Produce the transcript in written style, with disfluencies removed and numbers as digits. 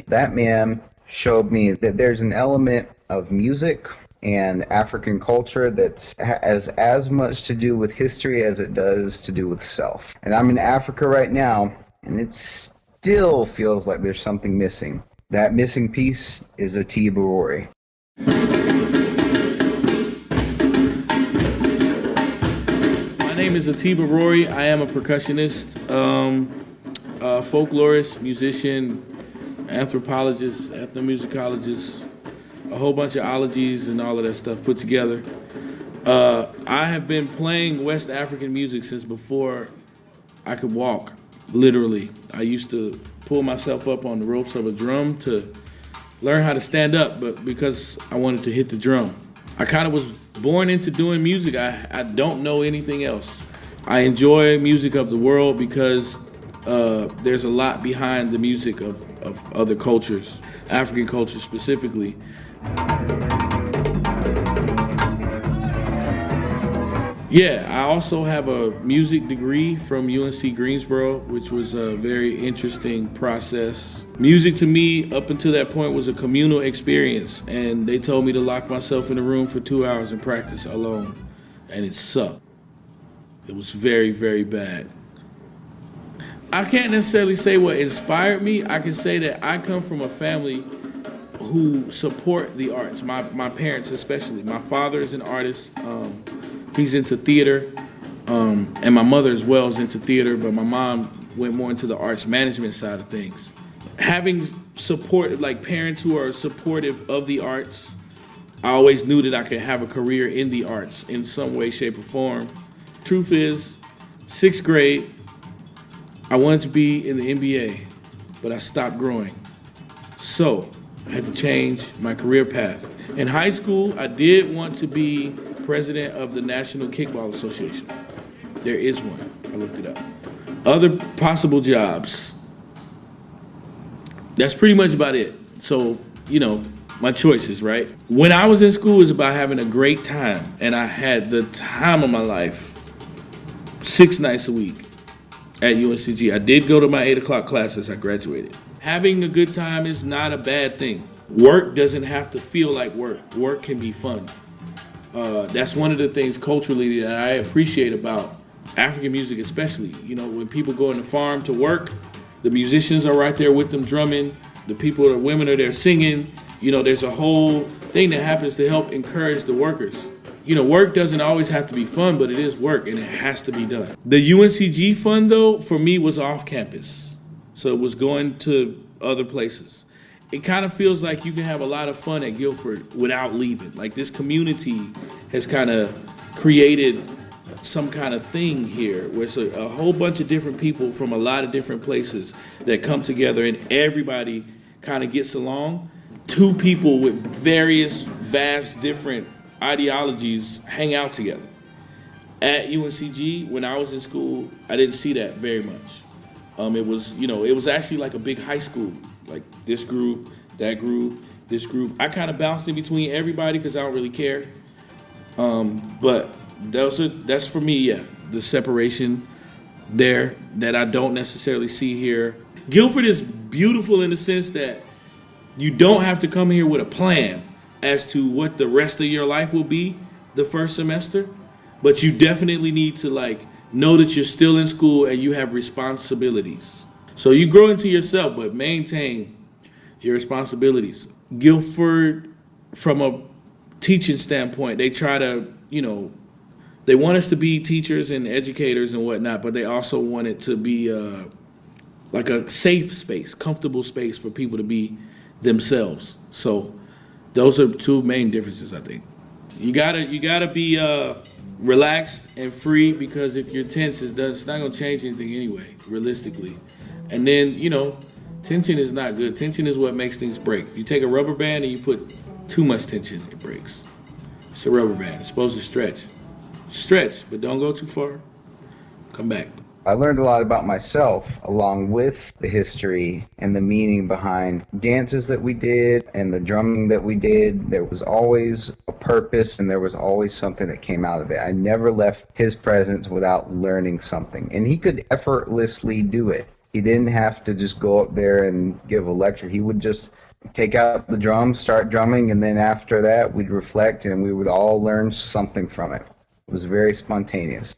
That man showed me that there's an element of music and African culture that has as much to do with history as it does to do with self. And I'm in Africa right now, and it still feels like there's something missing. That missing piece is Atiba Rorie. My name is Atiba Rorie. I am a percussionist, folklorist, musician, anthropologist, ethnomusicologist, a whole bunch of ologies and all of that stuff put together. I have been playing West African music since before I could walk, literally. I used to pull myself up on the ropes of a drum to learn how to stand up, but because I wanted to hit the drum. I kind of was born into doing music. I don't know anything else. I enjoy music of the world because there's a lot behind the music of other cultures, African culture specifically. Yeah, I also have a music degree from UNC Greensboro, which was a very interesting process. Music to me, up until that point, was a communal experience, and they told me to lock myself in a room for 2 hours and practice alone, and it sucked. It was very, very bad. I can't necessarily say what inspired me. I can say that I come from a family who support the arts, my parents especially. My father is an artist. He's into theater, and my mother as well is into theater, but my mom went more into the arts management side of things. Having support, like parents who are supportive of the arts, I always knew that I could have a career in the arts in some way, shape, or form. Truth is, 6th grade, I wanted to be in the NBA, but I stopped growing. So I had to change my career path. In high school, I did want to be president of the National Kickball Association. There is one. I looked it up. Other possible jobs. That's pretty much about it. So, my choices, right? When I was in school, it was about having a great time, and I had the time of my life 6 nights a week at UNCG. I did go to my 8 o'clock class as I graduated. Having a good time is not a bad thing. Work doesn't have to feel like work. Work can be fun. That's one of the things culturally that I appreciate about African music especially. When people go on the farm to work, the musicians are right there with them drumming. The women are there singing. There's a whole thing that happens to help encourage the workers. Work doesn't always have to be fun, but it is work and it has to be done. The UNCG fun though, for me was off campus. So it was going to other places. It kind of feels like you can have a lot of fun at Guilford without leaving. Like this community has kind of created some kind of thing here where it's a whole bunch of different people from a lot of different places that come together and everybody kind of gets along. 2 people with various vast different ideologies hang out together. At UNCG, when I was in school, I didn't see that very much. It was actually like a big high school, like this group, that group, this group. I kind of bounced in between everybody because I don't really care. But that's for me, yeah, the separation there that I don't necessarily see here. Guilford is beautiful in the sense that you don't have to come here with a plan as to what the rest of your life will be the first semester, but you definitely need to know that you're still in school and you have responsibilities. So you grow into yourself, but maintain your responsibilities. Guilford, from a teaching standpoint, they try to, they want us to be teachers and educators and whatnot, but they also want it to be like a safe space, comfortable space for people to be themselves. So those are 2 main differences, I think. You gotta be relaxed and free, because if you're tense, it's not gonna change anything anyway, realistically. And then, tension is not good. Tension is what makes things break. If you take a rubber band and you put too much tension, it breaks. It's a rubber band. It's supposed to stretch. Stretch, but don't go too far. Come back. I learned a lot about myself along with the history and the meaning behind dances that we did and the drumming that we did. There was always a purpose and there was always something that came out of it. I never left his presence without learning something, and he could effortlessly do it. He didn't have to just go up there and give a lecture. He would just take out the drums, start drumming, and then after that, we'd reflect and we would all learn something from it. It was very spontaneous.